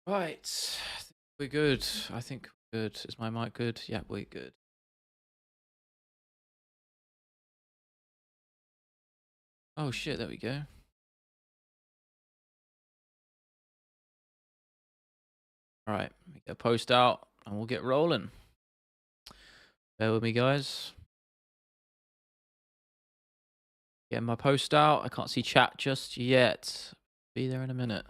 Right. I think we're good. I think we're good. Is my mic good? Yeah, we're good. Oh shit, there we go. All right, we get a post out and we'll get rolling. Bear with me, guys. Getting my post out. I can't see chat just yet. Be there in a minute.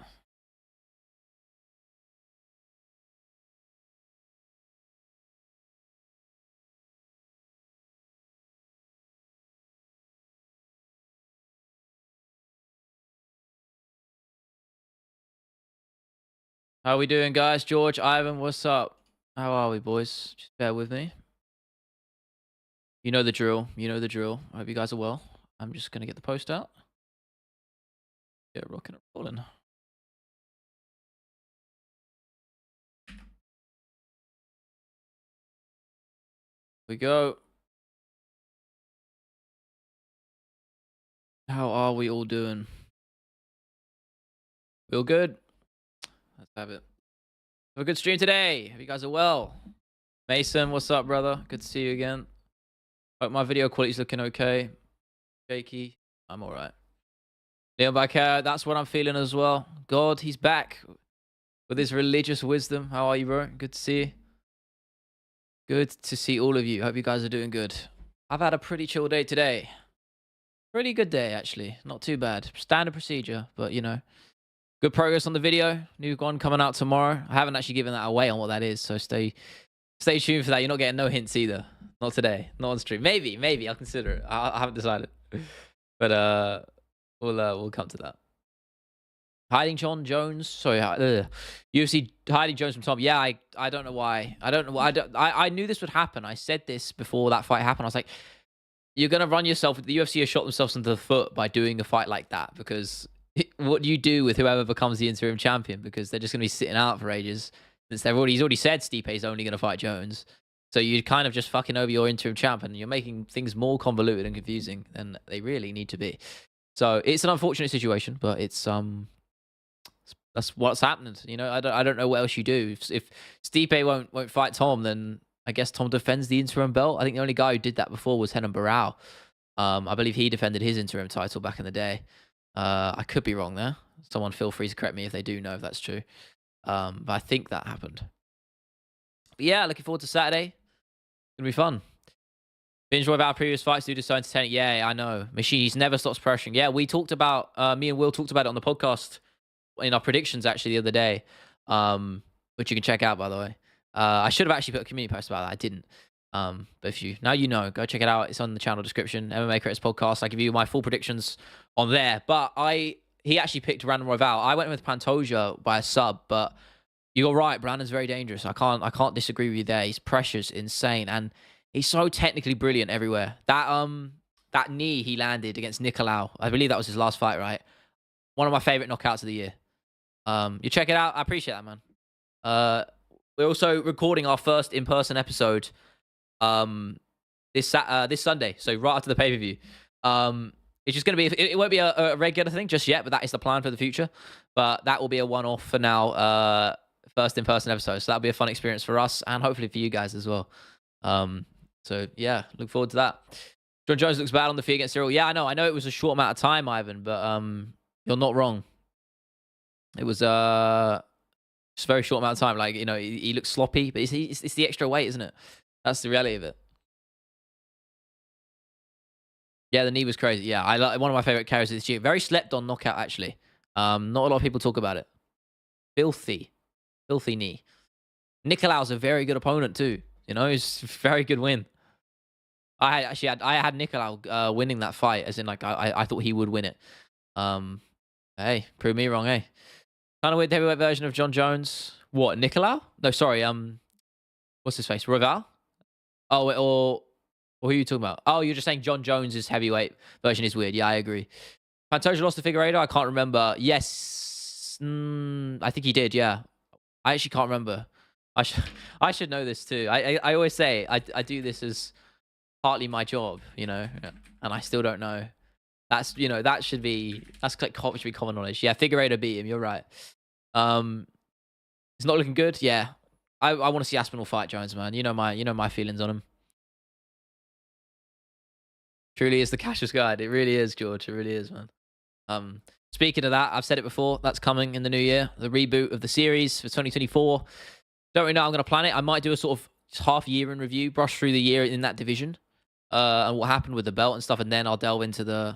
How we doing, guys? George, Ivan, what's up? How are we, boys? Just bear with me. You know the drill. You know the drill. I hope you guys are well. I'm just gonna get the post out. Get rocking and rolling. We go. How are we all doing? Feel good? Let's have it. Have a good stream today. Hope you guys are well. Mason, what's up, brother? Good to see you again. Hope my video quality's looking okay. Shaky. I'm all right. Leon Baker, that's what I'm feeling as well. God, he's back with his religious wisdom. How are you, bro? Good to see you. Good to see all of you. Hope you guys are doing good. I've had a pretty chill day today. Pretty good day, actually. Not too bad. Standard procedure, but you know. Good progress on the video. New one coming out tomorrow. I haven't actually given that away on what that is, so stay tuned for that. You're not getting no hints either. Not today. Not on stream. Maybe I'll consider it. I haven't decided. But we'll come to that. Hiding John Jones. Sorry, UFC hiding Jones from Tom. Yeah, I don't know why. I don't know why. I knew this would happen. I said this before that fight happened. I was like, you're gonna run yourself. The UFC has shot themselves into the foot by doing a fight like that, because what do you do with whoever becomes the interim champion? Because they're just gonna be sitting out for ages. Since he's already said Stipe's only gonna fight Jones. So you're kind of just fucking over your interim champ, and you're making things more convoluted and confusing than they really need to be. So it's an unfortunate situation, but it's that's what's happening. You know, I don't know what else you do. If Stipe won't fight Tom, then I guess Tom defends the interim belt. I think the only guy who did that before was Renan Barão. I believe he defended his interim title back in the day. I could be wrong there. Someone feel free to correct me if they do know if that's true. But I think that happened. But yeah, looking forward to Saturday. Gonna be fun. Binge enjoy our previous fights, do so entertaining. Yeah, I know. Machines never stops pressuring. Yeah, we talked about me and Will talked about it on the podcast in our predictions actually the other day, which you can check out, by the way. I should have actually put a community post about that. I didn't. But if you now you know, go check it out. It's on the channel description. MMA Creators Podcast. I give you my full predictions on there. But he actually picked Random Royval. I went with Pantoja by a sub, but you're right. Brandon's very dangerous. I can't disagree with you there. His pressure's insane, and he's so technically brilliant everywhere. That knee he landed against Nicolau, I believe that was his last fight, right? One of my favorite knockouts of the year. You check it out. I appreciate that, man. We're also recording our first in-person episode this Sunday, so right after the pay-per-view. It's just gonna be it won't be a regular thing just yet, but that is the plan for the future. But that will be a one-off for now. First in-person episode, so that'll be a fun experience for us and hopefully for you guys as well. So yeah, look forward to that. John Jones looks bad on the feet against Cyril. Yeah, I know it was a short amount of time, Ivan, but you're not wrong. It was just a very short amount of time. Like, you know, he looks sloppy, but it's the extra weight, isn't it? That's the reality of it. Yeah, the knee was crazy. Yeah, I like one of my favorite carries this year. Very slept on knockout, actually. Not a lot of people talk about it. Filthy knee. Nicolau's a very good opponent too. You know, it's a very good win. I had Nicolau winning that fight, as in like I thought he would win it. Hey, prove me wrong, hey. Kind of weird heavyweight version of John Jones. What, Nicolau? No, sorry. What's his face? Royval? Oh, or who are you talking about? Oh, you're just saying John Jones's heavyweight version is weird. Yeah, I agree. Pantoja lost to Figueiredo. I can't remember. Yes, I think he did. Yeah, I actually can't remember. I should know this too. I always say I do this as partly my job, you know, and I still don't know. That's, you know, that's like should be common knowledge. Yeah, Figueiredo beat him. You're right. He's not looking good. Yeah, I want to see Aspinall fight Jones, man. You know my feelings on him. Truly is the cashier's guide. It really is, George. It really is, man. Speaking of that, I've said it before. That's coming in the new year. The reboot of the series for 2024. Don't really know how I'm going to plan it. I might do a sort of half year in review, brush through the year in that division, and what happened with the belt and stuff, and then I'll delve into the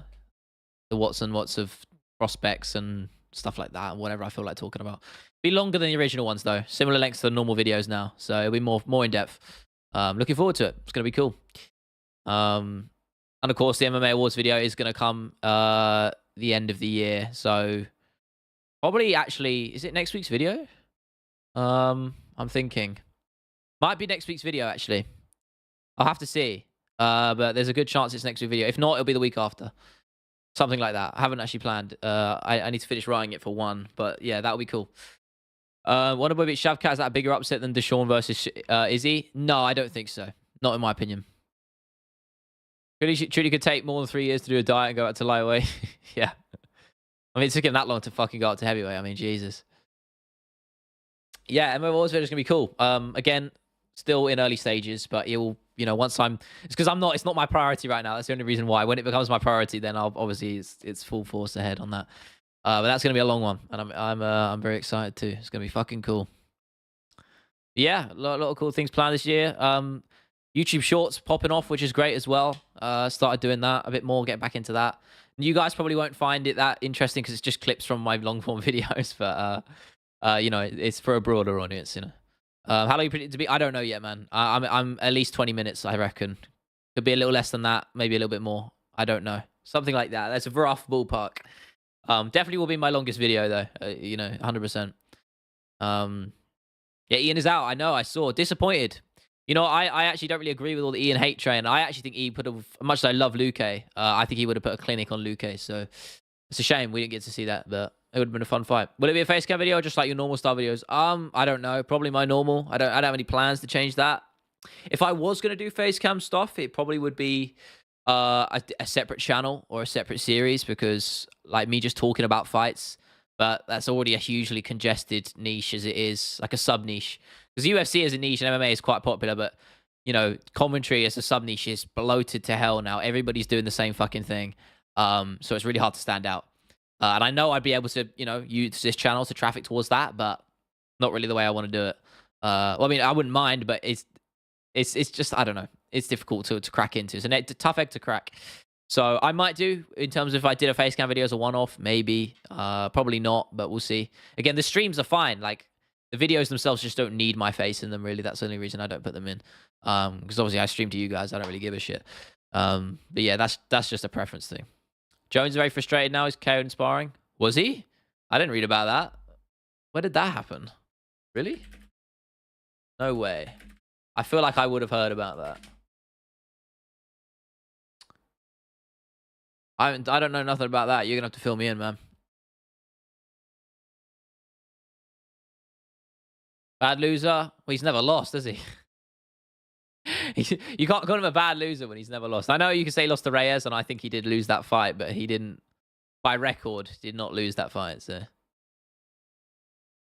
what's and what's of prospects and stuff like that, and whatever I feel like talking about. Be longer than the original ones though. Similar length to the normal videos now, so it'll be more in depth. Looking forward to it. It's going to be cool. And of course, the MMA Awards video is going to come the end of the year. So probably actually, is it next week's video? I'm thinking. Might be next week's video, actually. I'll have to see. But there's a good chance it's next week's video. If not, it'll be the week after. Something like that. I haven't actually planned. I need to finish writing it for one. But yeah, that'll be cool. Wonderboy beat Shavkat. Is that a bigger upset than Deshaun versus Izzy? No, I don't think so. Not in my opinion. Truly could take more than 3 years to do a diet and go out to lightweight. Yeah. I mean, it took him that long to fucking go up to heavyweight. I mean, Jesus. Yeah, MMA Awards video is going to be cool. Again, still in early stages, but it'll, once I'm... It's because it's not my priority right now. That's the only reason why. When it becomes my priority, then I'll obviously it's full force ahead on that. But that's going to be a long one, and I'm very excited too. It's going to be fucking cool. But yeah, a lot of cool things planned this year. YouTube Shorts popping off, which is great as well. Started doing that a bit more, getting back into that. You guys probably won't find it that interesting because it's just clips from my long form videos, but it's for a broader audience. How long you predict it to be? I don't know yet, man. I'm at least 20 minutes, I reckon. Could be a little less than that, maybe a little bit more. I don't know, something like that. That's a rough ballpark. Definitely will be my longest video though. 100%. Yeah, Ian is out. I know. I saw. Disappointed. I actually don't really agree with all the Ian hate train. I actually think he put much as I love Luke, I think he would have put a clinic on Luke. So it's a shame we didn't get to see that, but it would have been a fun fight. Will it be a face cam video or just like your normal style videos? I don't know. Probably my normal. I don't have any plans to change that. If I was going to do face cam stuff, it probably would be a separate channel or a separate series because like me just talking about fights, but that's already a hugely congested niche as it is, like a sub niche. Because UFC as a niche and MMA is quite popular, but, commentary as a sub-niche is bloated to hell now. Everybody's doing the same fucking thing. So it's really hard to stand out. And I know I'd be able to, use this channel to traffic towards that, but not really the way I want to do it. Well, I mean, I wouldn't mind, but it's just, I don't know. It's difficult to crack into. It's a tough egg to crack. So I might do, in terms of if I did a face cam video as a one-off, maybe. Probably not, but we'll see. Again, the streams are fine. Like, the videos themselves just don't need my face in them, really. That's the only reason I don't put them in. Because obviously I stream to you guys. I don't really give a shit. But yeah, that's just a preference thing. Jones is very frustrated now. He's KO'd in sparring. Was he? I didn't read about that. Where did that happen? Really? No way. I feel like I would have heard about that. I don't know nothing about that. You're going to have to fill me in, man. Bad loser? Well, he's never lost, has he? You can't call him a bad loser when he's never lost. I know you can say he lost to Reyes, and I think he did lose that fight, but he didn't, by record, did not lose that fight. So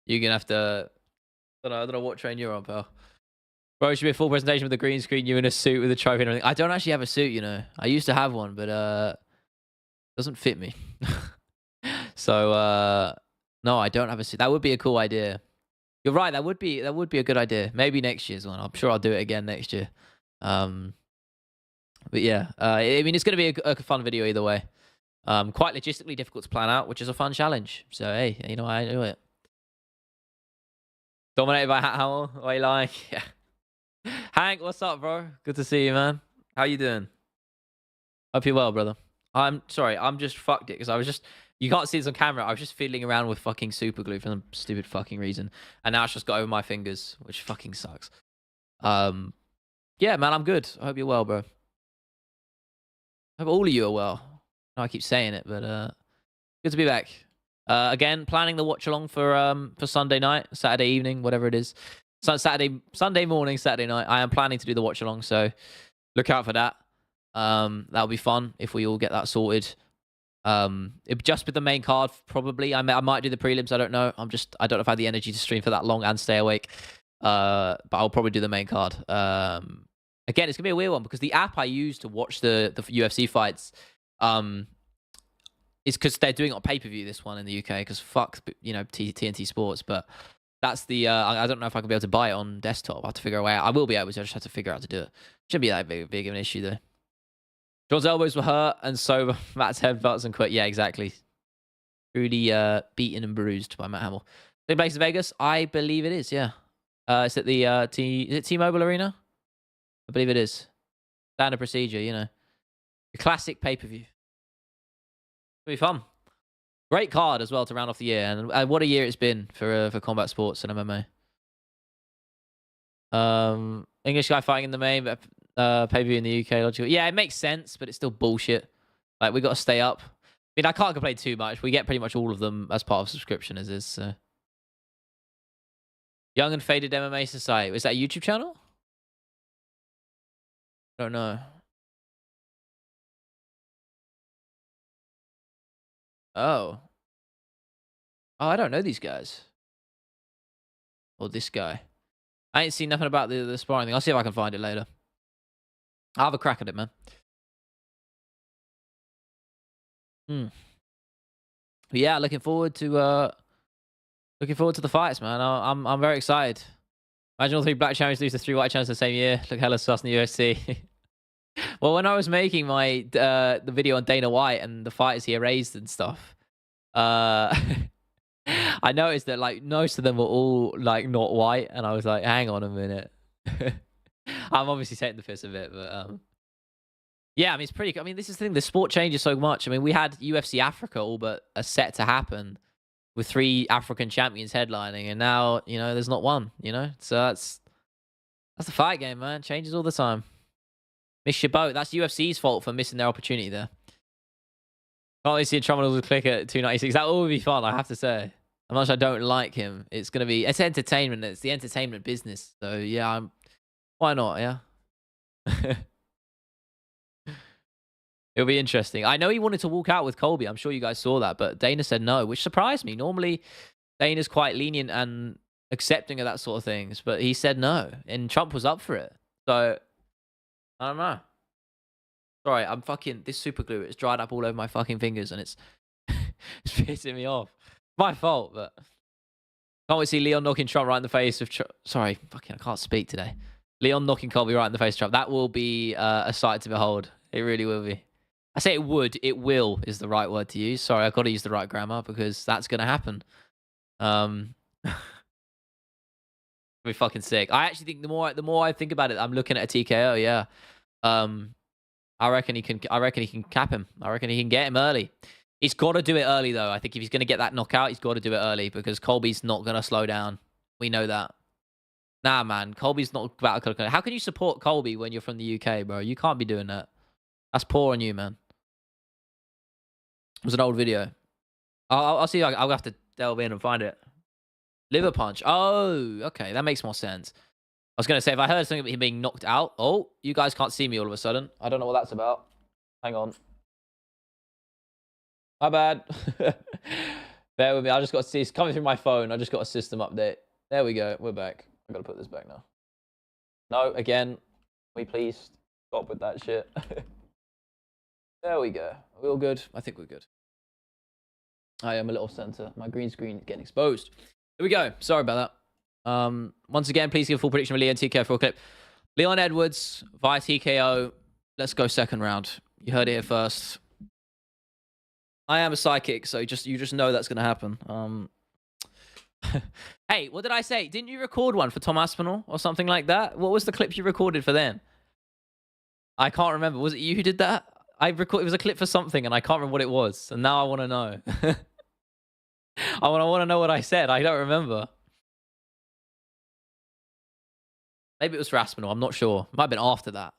you're going to have to... I don't know what train you're on, pal. Bro, it should be a full presentation with a green screen, you in a suit with a trophy and everything. I don't actually have a suit, I used to have one, but it doesn't fit me. So, no, I don't have a suit. That would be a cool idea. You're right. That would be a good idea. Maybe next year's one. I'm sure I'll do it again next year. But yeah, I mean, it's going to be a fun video either way. Quite logistically difficult to plan out, which is a fun challenge. So hey, I enjoy it. Dominated by Hat Howell. What you like? Yeah. Hank, what's up, bro? Good to see you, man. How you doing? Hope you're well, brother. I'm sorry. I'm just fucked it because you can't see this on camera. I was just fiddling around with fucking super glue for some stupid fucking reason. And now it's just got over my fingers, which fucking sucks. Yeah, man, I'm good. I hope you're well, bro. I hope all of you are well. I know I keep saying it, but good to be back. Again, planning the watch along for Sunday night, Saturday evening, whatever it is. Sunday morning, Saturday night. I am planning to do the watch along, so look out for that. That'll be fun if we all get that sorted. It'd just be the main card probably. I might do the prelims. I don't know. I don't know if I have the energy to stream for that long and stay awake. But I'll probably do the main card. Again, it's gonna be a weird one because the app I use to watch the UFC fights, is because they're doing it on pay-per-view. This one in the UK because fuck, TNT Sports. But that's the I don't know if I can be able to buy it on desktop. I have to figure a way out. I will be able to. I just have to figure out how to do it. Shouldn't be that big of an issue though. John's elbows were hurt, and so Matt's headbutts and quit. Yeah, exactly. Truly beaten and bruised by Matt Hamill. Same place in Vegas? I believe it is, yeah. It's at the is it T-Mobile Arena? I believe it is. Standard procedure, you know. The classic pay-per-view. It'll be fun. Great card as well to round off the year. And what a year it's been for combat sports and MMA. English guy fighting in the main, but pay-per-view in the UK, logical. Yeah, it makes sense, but it's still bullshit. Like, we got to stay up. I mean, I can't complain too much. We get pretty much all of them as part of subscription as is. So. Young and Faded MMA Society. Is that a YouTube channel? I don't know. Oh. Oh, I don't know these guys. Or this guy. I ain't seen nothing about the sparring thing. I'll see if I can find it later. I'll have a crack at it, man. But yeah, looking forward to the fights, man. I'm very excited. Imagine all 3 black champions lose to 3 white champions the same year. Look hella sus in the UFC. Well, when I was making my the video on Dana White and the fighters he erased and stuff, I noticed that like most of them were all like not white, and I was like, hang on a minute. I'm obviously taking the piss a bit, but yeah, I mean it's pretty. I mean, this is the thing. The sport changes so much. I mean, we had UFC Africa all but a set to happen with 3 African champions headlining, and now there's not one. So that's the fight game, man. Changes all the time. Miss your boat. That's UFC's fault for missing their opportunity there. Can't really see a Trumbull click at 296. That would be fun, I have to say. As much as I don't like him, it's entertainment. It's the entertainment business. So yeah, why not? Yeah. It'll be interesting. I know he wanted to walk out with Colby. I'm sure you guys saw that, but Dana said no, which surprised me. Normally, Dana's quite lenient and accepting of that sort of things, but he said no, and Trump was up for it. So I don't know. Sorry, this super glue. It's dried up all over my fucking fingers, and it's it's pissing me off. My fault, but can't wait to see Leon knocking Trump right in the face of. Sorry, fucking, I can't speak today. Leon knocking Colby right in the face of Trump. That will be a sight to behold. It really will be. I say it would. It will is the right word to use. Sorry, I've got to use the right grammar because that's gonna happen. Be fucking sick. I actually think the more I think about it, I'm looking at a TKO. Yeah. I reckon he can cap him. I reckon he can get him early. He's got to do it early though. I think if he's going to get that knockout, he's got to do it early because Colby's not going to slow down. We know that. Nah, man. Colby's not about to. How can you support Colby when you're from the UK, bro? You can't be doing that. That's poor on you, man. It was an old video. I'll see. I'll have to delve in and find it. Liver punch. Oh, okay. That makes more sense. I was going to say, if I heard something about him being knocked out. Oh, you guys can't see me all of a sudden. I don't know what that's about. Hang on. My bad. Bear with me. I just got to see. It's coming through my phone. I just got a system update. There we go. We're back. I've got to put this back now. No, again. We please stop with that shit. There we go. Are we all good? I think we're good. I am a little center. My green screen is getting exposed. Here we go. Sorry about that. Once again, please give a full prediction for Leon TKO for a clip. Leon Edwards via TKO. Let's go second round. You heard it here first. I am a psychic, so you just know that's gonna happen. Hey, what did I say? Didn't you record one for Tom Aspinall or something like that? What was the clip you recorded for then? I can't remember. Was it you who did that? It was a clip for something, and I can't remember what it was. And now I want to know. I want to know what I said. I don't remember. Maybe it was for Aspinall. I'm not sure. It might have been after that.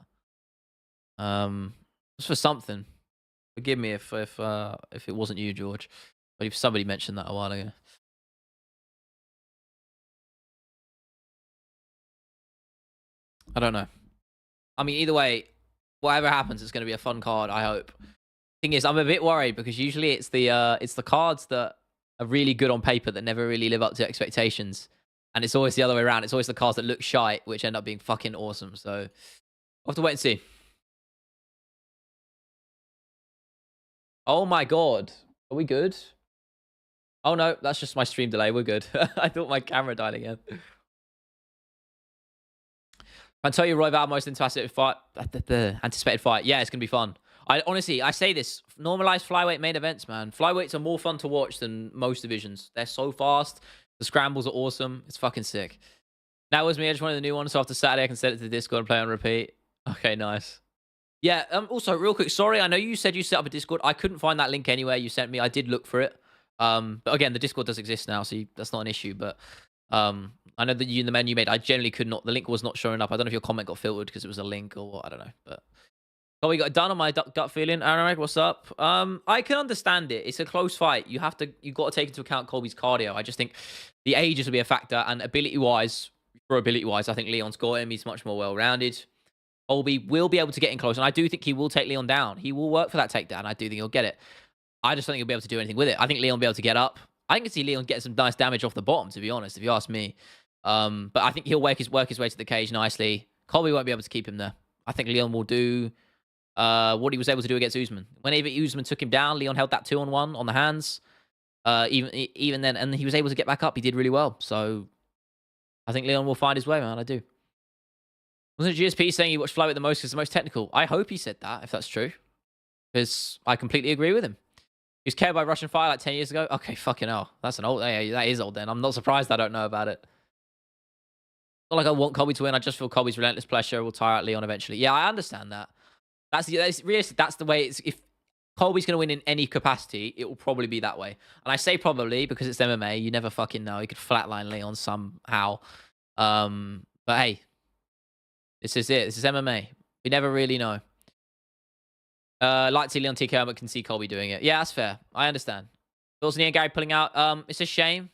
It was for something. Forgive me if it wasn't you, George. But if somebody mentioned that a while ago. I don't know. I mean, either way, whatever happens, it's going to be a fun card, I hope. Thing is, I'm a bit worried because usually it's the cards that are really good on paper that never really live up to expectations, and it's always the other way around. It's always the cards that look shite which end up being fucking awesome. So we'll have to wait and see. Oh my god, are we good? Oh no, that's just my stream delay. We're good. I thought my camera died again. I tell you, Roy Val most anticipated fight. Anticipated fight. Yeah, it's gonna be fun. I honestly, I say this: normalize flyweight main events, man. Flyweights are more fun to watch than most divisions. They're so fast. The scrambles are awesome. It's fucking sick. That was me. I just wanted the new one, so after Saturday, I can set it to the Discord and play on repeat. Okay, nice. Yeah. Also, real quick, sorry. I know you said you set up a Discord. I couldn't find that link anywhere you sent me. I did look for it. But again, the Discord does exist now, so that's not an issue. But I know that you in the menu made. I generally could not. The link was not showing up. I don't know if your comment got filtered because it was a link or what. I don't know. But we got it done on my gut feeling. Aaron, what's up? I can understand it. It's a close fight. You got to take into account Colby's cardio. I just think the ages will be a factor, and ability wise, I think Leon's got him. He's much more well rounded. Colby will be able to get in close, and I do think he will take Leon down. He will work for that takedown. I do think he'll get it. I just don't think he'll be able to do anything with it. I think Leon will be able to get up. I can see Leon get some nice damage off the bottom, to be honest, if you ask me. But I think he'll work his way to the cage nicely. Colby won't be able to keep him there. I think Leon will do what he was able to do against Usman. Whenever Usman took him down, Leon held that 2-on-1 on the hands. Even then, and he was able to get back up. He did really well. So I think Leon will find his way, man. I do. Wasn't GSP saying he watched Flyweight the most because it's the most technical? I hope he said that, if that's true. Because I completely agree with him. He was cared by Russian Fire like 10 years ago. Okay, fucking hell. That's an old... Yeah, that is old then. I'm not surprised I don't know about it. Not like I want Colby to win. I just feel Colby's relentless pressure will tire out Leon eventually. Yeah, I understand that. That's the way it's... If Colby's going to win in any capacity, it will probably be that way. And I say probably because it's MMA. You never fucking know. He could flatline Leon somehow. But hey, this is it. This is MMA. We never really know. Like to see Leon TKO, but can see Colby doing it. Yeah, that's fair. I understand. Wilson and Gary pulling out. It's a shame.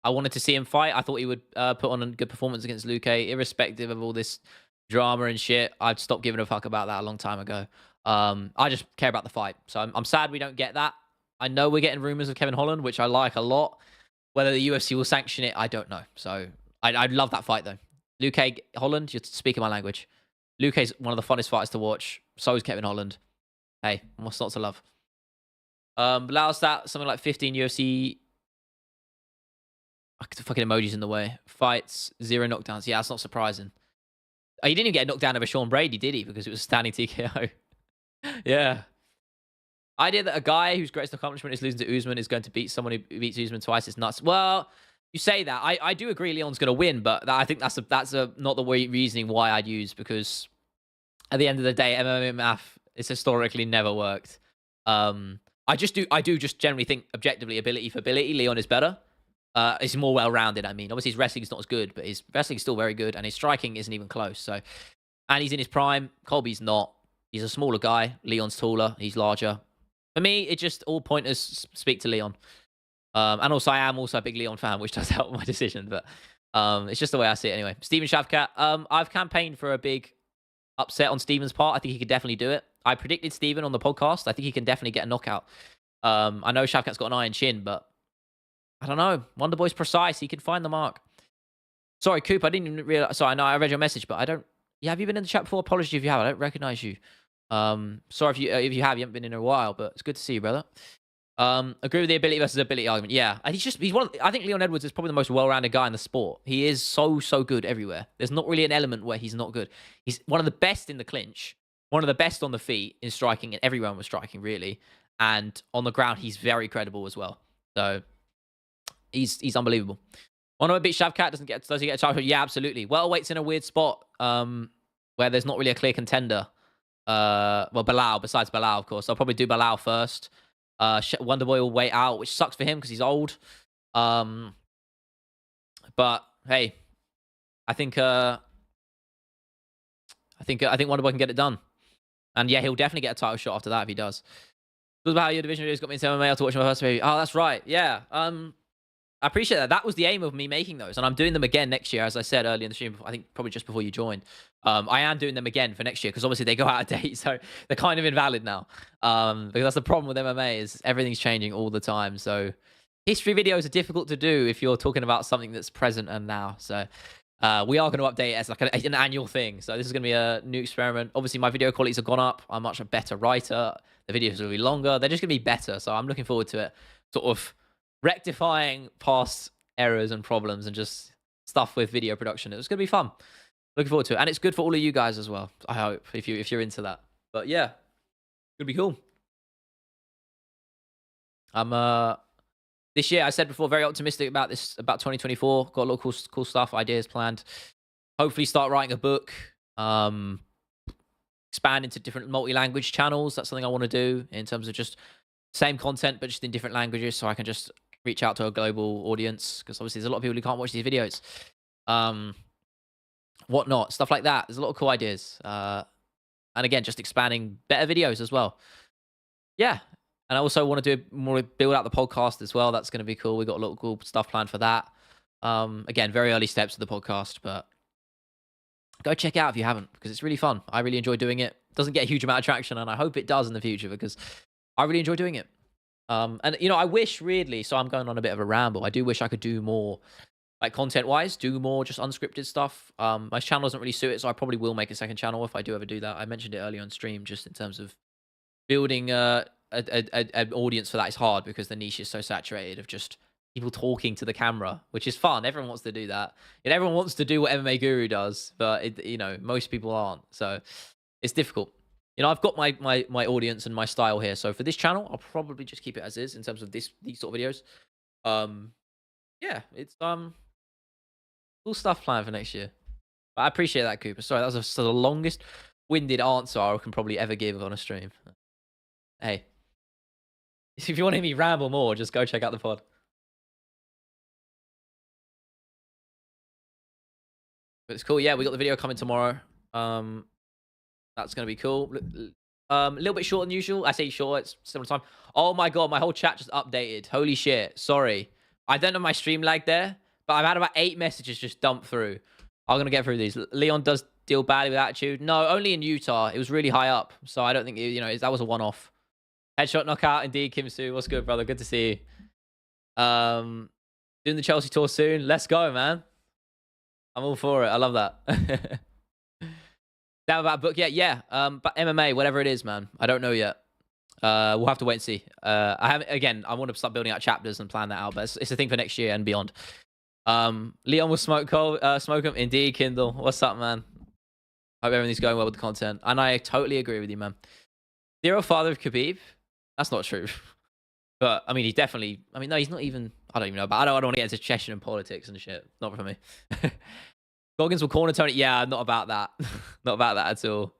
I wanted to see him fight. I thought he would put on a good performance against Luke, irrespective of all this drama and shit. I'd stopped giving a fuck about that a long time ago. I just care about the fight. So I'm sad we don't get that. I know we're getting rumors of Kevin Holland, which I like a lot. Whether the UFC will sanction it, I don't know. So I'd love that fight, though. Luke Holland, you're speaking my language. Luke is one of the funnest fighters to watch. So is Kevin Holland. Hey, what's not to love? Allows that something like 15 UFC. The fucking emojis in the way. Fights, 0 knockdowns. Yeah, that's not surprising. Oh, he didn't even get a knockdown over Sean Brady, did he? Because it was a standing TKO. Yeah. Idea that a guy whose greatest accomplishment is losing to Usman is going to beat someone who beats Usman twice is nuts. Well, you say that. I do agree Leon's going to win, but I think that's not the reasoning why I'd use, because at the end of the day, MMA math, it's historically never worked. I do just generally think objectively, ability for ability, Leon is better. He's more well-rounded. I mean, obviously his wrestling is not as good, but his wrestling is still very good, and his striking isn't even close. So, and he's in his prime. Colby's not. He's a smaller guy. Leon's taller. He's larger. For me, it just all pointers speak to Leon. And also, I am also a big Leon fan, which does help my decision. But it's just the way I see it anyway. Steven Shavkat. I've campaigned for a big upset on Steven's part. I think he could definitely do it. I predicted Steven on the podcast. I think he can definitely get a knockout. I know Shavkat's got an iron chin, but I don't know. Wonder Boy's precise. He can find the mark. Sorry, Coop. I didn't even realize. Sorry, I know I read your message, but I don't. Yeah, have you been in the chat before? Apologies if you have. I don't recognize you. Sorry if you have. You haven't been in a while, but it's good to see you, brother. Agree with the ability versus ability argument. Yeah, and he's one. I think Leon Edwards is probably the most well-rounded guy in the sport. He is so good everywhere. There's not really an element where he's not good. He's one of the best in the clinch, one of the best on the feet in striking, and everyone was striking really. And on the ground, he's very credible as well. So he's unbelievable. One of a bit Shavkat does he get a chance? Yeah, absolutely. Welterweight's in a weird spot where there's not really a clear contender. Well, Bilal, besides Bilal, of course. I'll probably do Bilal first. Wonder Boy will wait out, which sucks for him because he's old. But hey, I think Wonder Boy can get it done. And yeah, he'll definitely get a title shot after that if he does. What about how your division videos got me into MMA? I'll to watch my first baby. Oh, that's right. Yeah. I appreciate that. That was the aim of me making those, and I'm doing them again next year, as I said earlier in the stream. I think probably just before you joined. I am doing them again for next year because obviously they go out of date, so they're kind of invalid now. Because that's the problem with MMA is everything's changing all the time. So history videos are difficult to do if you're talking about something that's present and now. So we are going to update it as like an annual thing. So this is going to be a new experiment. Obviously, my video qualities have gone up. I'm much a better writer. The videos will be longer. They're just going to be better. So I'm looking forward to it. Sort of rectifying past errors and problems and just stuff with video production. It's going to be fun. Looking forward to it. And it's good for all of you guys as well, I hope, if you're into that. But yeah, it's going to be cool. I'm this year, I said before, very optimistic about this, about 2024. Got a lot of cool stuff, ideas planned. Hopefully start writing a book. Expand into different multi-language channels. That's something I want to do in terms of just same content, but just in different languages, so I can just reach out to a global audience. Because obviously there's a lot of people who can't watch these videos. Whatnot, stuff like that. There's a lot of cool ideas. And again, just expanding better videos as well. Yeah. And I also want to do more, build out the podcast as well. That's going to be cool. We got a lot of cool stuff planned for that. Again, very early steps of the podcast, but go check it out if you haven't, because it's really fun. I really enjoy doing it. Doesn't get a huge amount of traction, and I hope it does in the future because I really enjoy doing it. And you know, I wish really, so I'm going on a bit of a ramble. I do wish I could do more, like content-wise, do more just unscripted stuff. My channel doesn't really suit it, so I probably will make a second channel if I do ever do that. I mentioned it earlier on stream, just in terms of building an audience for that is hard because the niche is so saturated of just people talking to the camera, which is fun. Everyone wants to do that. And everyone wants to do what MMA Guru does, but you know, most people aren't. So it's difficult. You know, I've got my audience and my style here. So for this channel, I'll probably just keep it as is in terms of these sort of videos. Yeah, it's cool stuff planned for next year. But I appreciate that, Cooper. Sorry, that was the longest winded answer I can probably ever give on a stream. Hey, if you want to hear me ramble more, just go check out the pod. But it's cool. Yeah, we got the video coming tomorrow. That's gonna be cool. A little bit shorter than usual. I say short. It's similar time. Oh my god, my whole chat just updated. Holy shit. Sorry. I don't know my stream lag there, but I've had about 8 messages just dump through. I'm gonna get through these. Leon does deal badly with attitude. No, only in Utah. It was really high up, so I don't think you know that was a one-off. Headshot knockout indeed, Kim Soo. What's good, brother? Good to see you. Doing the Chelsea tour soon. Let's go, man. I'm all for it. I love that. That about book yet? Yeah. But MMA, whatever it is, man. I don't know yet. We'll have to wait and see. I want to start building out chapters and plan that out, but it's a thing for next year and beyond. Leon will smoke him. Indeed, Kindle. What's up, man? Hope everything's going well with the content. And I totally agree with you, man. Zero father of Khabib. That's not true. But I mean, he's definitely. I mean, no, he's not even. I don't even know. But I don't want to get into Chechen and politics and shit. Not for me. Goggins will corner Tony. Yeah, not about that. Not about that at all.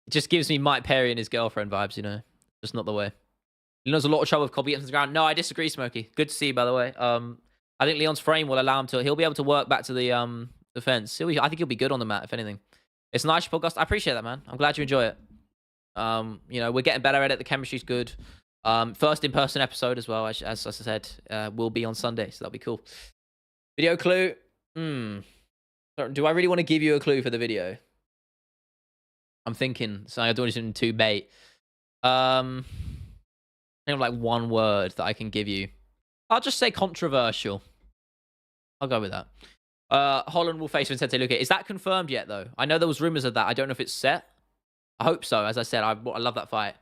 It just gives me Mike Perry and his girlfriend vibes, you know. Just not the way. Leon's a lot of trouble with Colby getting to the ground. No, I disagree, Smokey. Good to see you, by the way. I think Leon's frame will allow him to. He'll be able to work back to the fence. I think he'll be good on the mat, if anything. It's a nice podcast. I appreciate that, man. I'm glad you enjoy it. You know, we're getting better at it. The chemistry's good. First in-person episode as well, as I said, will be on Sunday, so that'll be cool. Video clue. Do I really want to give you a clue for the video? I'm thinking, so I don't want to too bait. I think of like one word that I can give you. I'll just say controversial. I'll go with that. Holland will face Vicente Luque. Is that confirmed yet, though? I know there was rumors of that. I don't know if it's set. I hope so. As I said, I love that fight.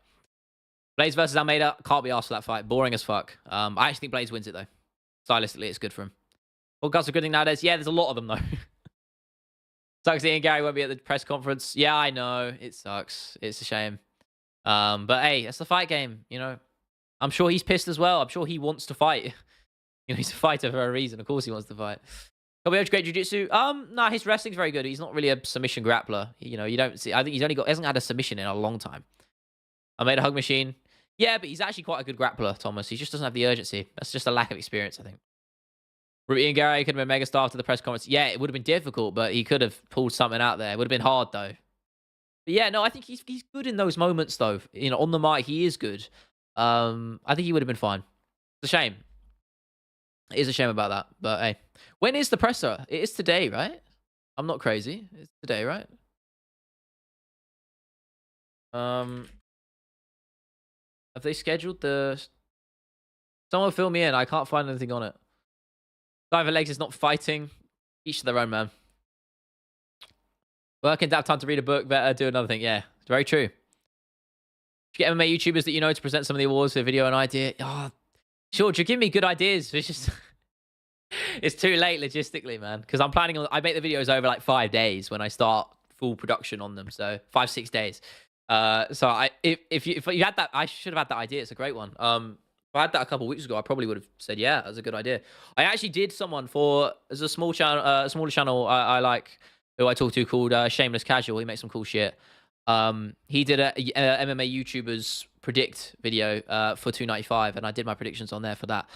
Blaze versus Almeida. Can't be asked for that fight. Boring as fuck. I actually think Blaze wins it, though. Stylistically, it's good for him. Podcasts are a good thing nowadays. Yeah, there's a lot of them, though. Sucks Ian Gary won't be at the press conference. Yeah, I know. It sucks. It's a shame. But hey, it's the fight game, you know. I'm sure he's pissed as well. I'm sure he wants to fight. You know, he's a fighter for a reason. Of course he wants to fight. Colby great jiu-jitsu. No, his wrestling's very good. He's not really a submission grappler. You know, you don't see. I think hasn't had a submission in a long time. I made a hug machine. Yeah, but he's actually quite a good grappler, Thomas. He just doesn't have the urgency. That's just a lack of experience, I think. Ian Gary could have been megastar after the press conference. Yeah, it would have been difficult, but he could have pulled something out there. It would have been hard, though. But yeah, no, I think he's good in those moments, though. You know, on the mic, he is good. I think he would have been fine. It's a shame. It is a shame about that. But hey, when is the presser? It is today, right? I'm not crazy. It's today, right? Have they scheduled the? Someone fill me in. I can't find anything on it. Diver legs is not fighting. Each to their own, man. Working to have time to read a book, better do another thing. Yeah, it's very true. If you get MMA YouTubers that you know to present some of the awards for a video and idea, oh, sure, you give me good ideas. It's just, it's too late logistically, man. Because I'm planning on, I make the videos over like 5 days when I start full production on them. So 5-6 days. So if you had that, I should have had that idea. It's a great one. If I had that a couple of weeks ago, I probably would have said, yeah, that's a good idea. I actually did someone for, there's a small channel, smaller channel I like, who I talk to called Shameless Casual. He makes some cool shit. He did a MMA YouTubers predict video for 295, and I did my predictions on there for that.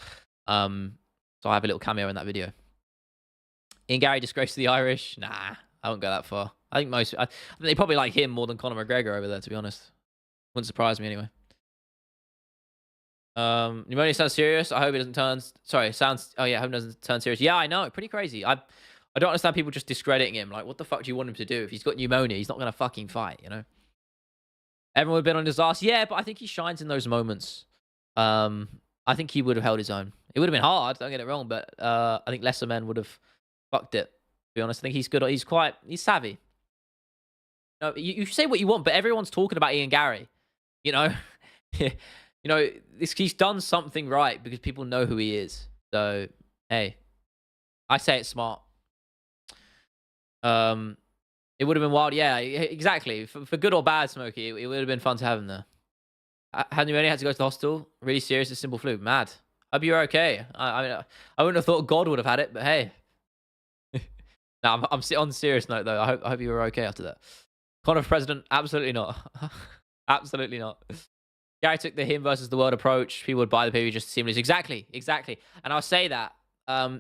So I have a little cameo in that video. Ian Gary disgrace to the Irish? Nah, I won't go that far. I think they probably like him more than Conor McGregor over there, to be honest. Wouldn't surprise me anyway. Pneumonia sounds serious. I hope it doesn't turn. Sorry, sounds. Oh yeah, I hope it doesn't turn serious. Yeah, I know. Pretty crazy. I don't understand people just discrediting him. Like, what the fuck do you want him to do? If he's got pneumonia, he's not gonna fucking fight. You know. Everyone would have been on his ass. Yeah, but I think he shines in those moments. I think he would have held his own. It would have been hard. Don't get it wrong, but I think lesser men would have fucked it. To be honest, I think he's good. He's savvy. No, you say what you want, but everyone's talking about Ian Gary. You know. You know, he's done something right because people know who he is. So, hey, I say it's smart. It would have been wild. Yeah, exactly. For good or bad, Smokey, it would have been fun to have him there. Had you only had to go to the hospital? Really serious, a simple flu. Mad. Hope you're okay. I mean, I wouldn't have thought God would have had it, but hey. No, I'm on a serious note, though. I hope you were okay after that. Conor for president? Absolutely not. Absolutely not. Gary took the him versus the world approach. People would buy the pay just seamless. Exactly. And I'll say that.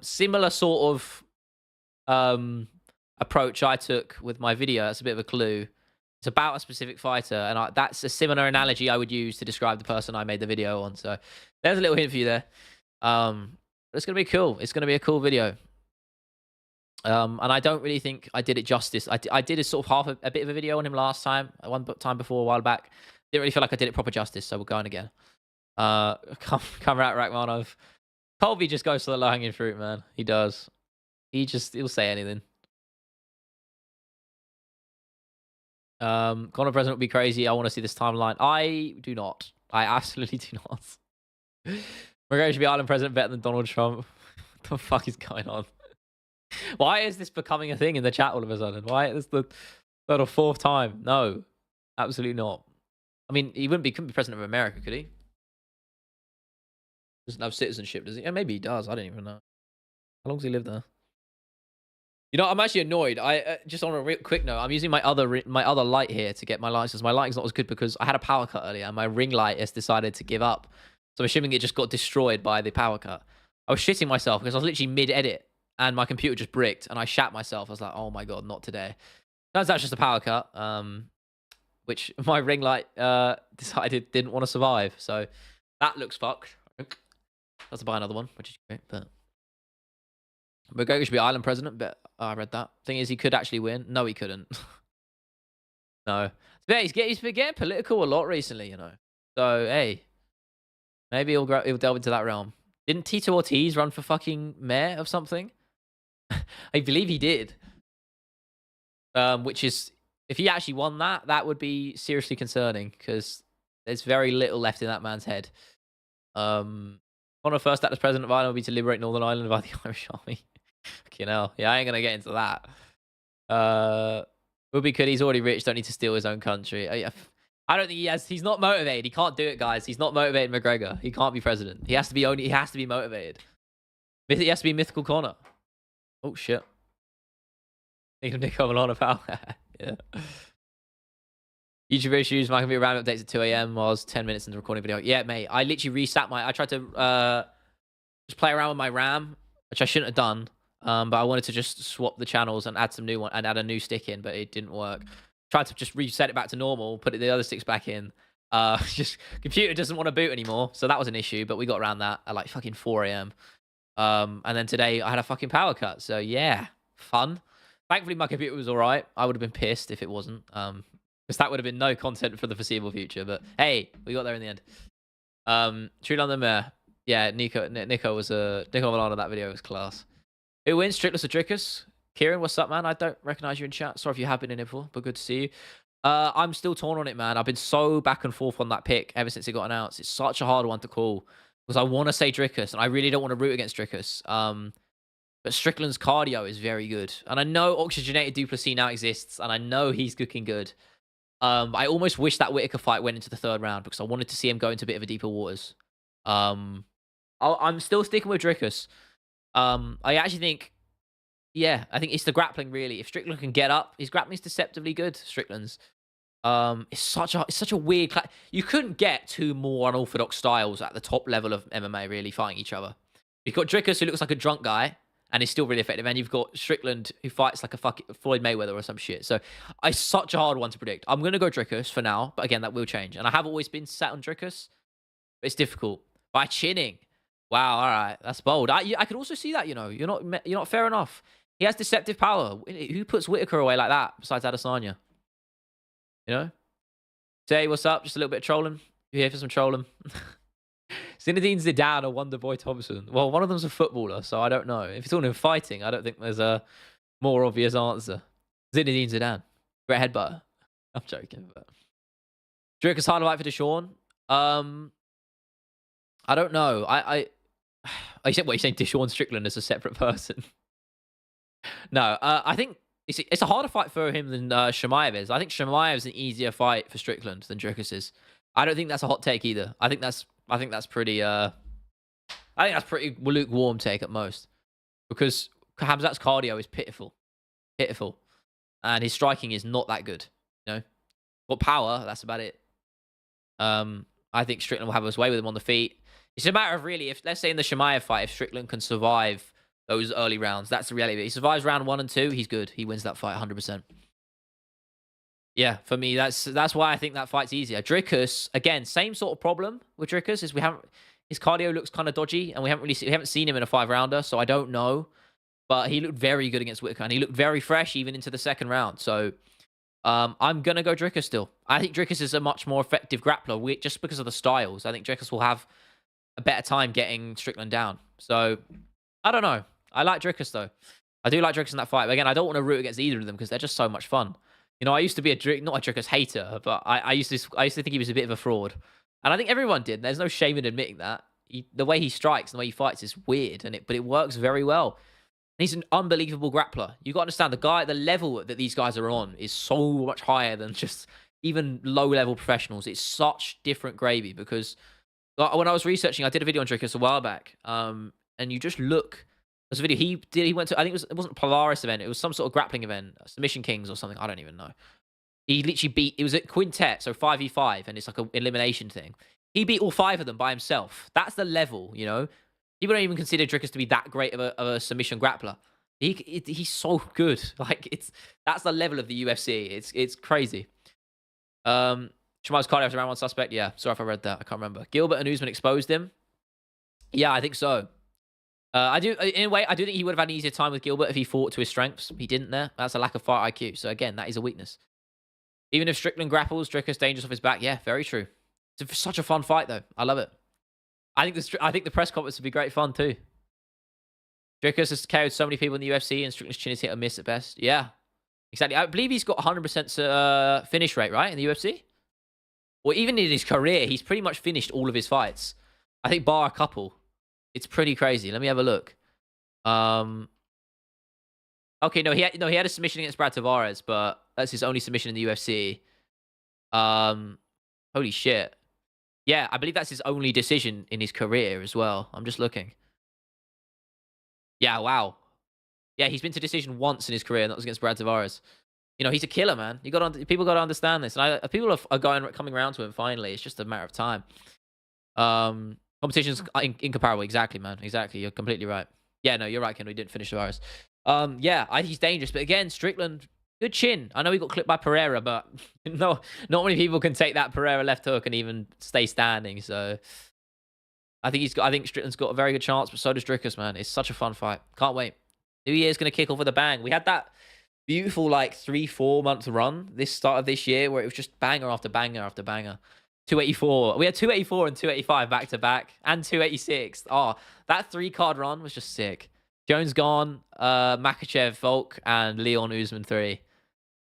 Similar sort of approach I took with my video. That's a bit of a clue. It's about a specific fighter, and that's a similar analogy I would use to describe the person I made the video on. So there's a little hint for you there. It's going to be cool. It's going to be a cool video. And I don't really think I did it justice. I did a sort of a bit of a video on him last time, one time before, a while back. Didn't really feel like I did it proper justice, so we're going again. Come out, Rachmanov. Colby just goes for the low-hanging fruit, man. He does. He'll say anything. Conor president would be crazy. I want to see this timeline. I do not. I absolutely do not. McGregor should be Ireland president better than Donald Trump. What the fuck is going on? Why is this becoming a thing in the chat all of a sudden? Why is the third or fourth time? No, absolutely not. I mean, he couldn't be president of America, could he? Doesn't have citizenship, does he? Yeah, maybe he does. I don't even know. How long does he live there? You know, I'm actually annoyed. I just on a real quick note, I'm using my other light here to get my lights. My lighting's not as good because I had a power cut earlier, and my ring light has decided to give up. So I'm assuming it just got destroyed by the power cut. I was shitting myself because I was literally mid-edit, and my computer just bricked, and I shat myself. I was like, oh my god, not today. Turns out it's just a power cut. Which my ring light decided didn't want to survive. So that looks fucked. I have to buy another one, which is great. But McGregor should be Ireland president. But I read that. Thing is, he could actually win. No, he couldn't. No. Yeah, he's been getting political a lot recently, you know. So hey, maybe he'll delve into that realm. Didn't Tito Ortiz run for fucking mayor of something? I believe he did. Which is. If he actually won that, that would be seriously concerning because there's very little left in that man's head. Conor first act as president of Ireland would be to liberate Northern Ireland by the Irish Army. Fucking hell. Yeah, I ain't going to get into that. Would be good. He's already rich. Don't need to steal his own country. I don't think he has. He's not motivated. He can't do it, guys. He's not motivated, McGregor. He can't be president. He has to be motivated. He has to be mythical Conor. Oh, shit. Need him to come along about yeah. YouTube issues. My computer ran updates at 2 a.m. I was 10 minutes into recording video. Yeah, mate. I literally reset I tried to just play around with my RAM, which I shouldn't have done. But I wanted to just swap the channels and add some new one and add a new stick in, but it didn't work. Tried to just reset it back to normal, put the other sticks back in. Just computer doesn't want to boot anymore, so that was an issue. But we got around that at like fucking 4 a.m. And then today I had a fucking power cut. So yeah, fun. Thankfully my computer was all right. I would have been pissed if it wasn't. Because that would have been no content for the foreseeable future. But hey, we got there in the end. True London Mayor. Yeah, Nico was Nico Milano. That video was class. Who wins, Strickless or Drickus? Kieran, what's up, man? I don't recognize you in chat. Sorry if you have been in it before, but good to see you. I'm still torn on it, man. I've been so back and forth on that pick ever since it got announced. It's such a hard one to call because I want to say Drickus and I really don't want to root against Drickus. But Strickland's cardio is very good, and I know oxygenated Duplessis now exists, and I know he's looking good. I almost wish that Whittaker fight went into the 3rd round because I wanted to see him go into a bit of a deeper waters. I'm still sticking with Drickus. I actually think, yeah, I think it's the grappling really. If Strickland can get up, his grappling's deceptively good. Strickland's. It's such a weird. You couldn't get 2 more unorthodox styles at the top level of MMA really fighting each other. You've got Drickus who looks like a drunk guy and is still really effective, and you've got Strickland who fights like a fucking Floyd Mayweather or some shit. So it's such a hard one to predict. I'm gonna go Drickus for now, but again that will change. And I have always been sat on Drickus, but it's difficult by chinning. Wow, all right, that's bold. I can also see that. You know, you're not fair enough. He has deceptive power. Who puts Whittaker away like that besides Adesanya? You know? Say, what's up? Just a little bit of trolling. You here for some trolling? Zinedine Zidane or Wonderboy Thompson? Well, one of them's a footballer, so I don't know. If it's all in fighting, I don't think there's a more obvious answer. Zinedine Zidane. Great headbutter. I'm joking. But... Drake is hard to fight for Deshaun. I don't know. You said, what, you're saying Deshaun Strickland is a separate person? No, I think it's a harder fight for him than Chimaev is. I think Chimaev is an easier fight for Strickland than Drickus is. I don't think that's a hot take either. I think that's pretty lukewarm take at most, because Khamzat's cardio is pitiful, and his striking is not that good. You know, got power, that's about it. I think Strickland will have his way with him on the feet. It's a matter of really, if let's say in the Chimaev fight, if Strickland can survive those early rounds, that's the reality. If he survives round 1 and 2, he's good. He wins that fight 100%. Yeah, for me, that's why I think that fight's easier. Drickus, again, same sort of problem with Drickus, is his cardio looks kind of dodgy, and we haven't seen him in a 5-rounder, so I don't know. But he looked very good against Whittaker, and he looked very fresh even into the 2nd round. So I'm gonna go Drickus still. I think Drickus is a much more effective grappler, just because of the styles. I think Drickus will have a better time getting Strickland down. So I don't know. I like Drickus though. I do like Drickus in that fight. But again, I don't want to root against either of them because they're just so much fun. You know, I used to be not a Drickus hater, but I used to think he was a bit of a fraud, and I think everyone did. There's no shame in admitting that. The way he strikes, and the way he fights is weird, but it works very well. And he's an unbelievable grappler. You got to understand the level that these guys are on is so much higher than just even low-level professionals. It's such different gravy because when I was researching, I did a video on Drickus a while back, and you just look. There's a video he went to. I think it wasn't a Polaris event. It was some sort of grappling event, Submission Kings or something. I don't even know. He literally it was a quintet, so 5v5, and it's like an elimination thing. He beat all 5 of them by himself. That's the level, you know. People don't even consider Drickus to be that great of a submission grappler. He's so good. Like that's the level of the UFC. It's crazy. Shama's cardio was around 1 suspect. Yeah, sorry if I read that. I can't remember. Gilbert and Usman exposed him. Yeah, I think so. I do in a way. I do think he would have had an easier time with Gilbert if he fought to his strengths. He didn't there. That's a lack of fight IQ. So again, that is a weakness. Even if Strickland grapples, Drickus dangerous off his back. Yeah, very true. It's such a fun fight though. I love it. I think the press conference would be great fun too. Drickus has KO'd so many people in the UFC, and Strickland's chin is hit or miss at best. Yeah, exactly. I believe he's got 100% finish rate, right, in the UFC? Or even in his career, he's pretty much finished all of his fights. I think bar a couple. It's pretty crazy. Let me have a look. Okay, no, he had a submission against Brad Tavares, but that's his only submission in the UFC. Holy shit. Yeah, I believe that's his only decision in his career as well. I'm just looking. Yeah, wow. Yeah, he's been to decision once in his career, and that was against Brad Tavares. You know, he's a killer, man. People got to understand this, and people are coming around to him finally. It's just a matter of time. Competition's incomparable. Exactly, man. Exactly. You're completely right. Yeah, no, you're right, Kendall. He didn't finish Tavares. Yeah, he's dangerous, but again, Strickland, good chin. I know he got clipped by Pereira, but no, not many people can take that Pereira left hook and even stay standing. So I think Strickland's got a very good chance, but so does Drickus, man. It's such a fun fight. Can't wait. New Year's gonna kick off with a bang. We had that beautiful like 3-4 month run this start of this year where it was just banger after banger after banger. 284. We had 284 and 285 back to back, and 286. Oh, that 3-card run was just sick. Jones gone, Makachev, Volk, and Leon Usman 3.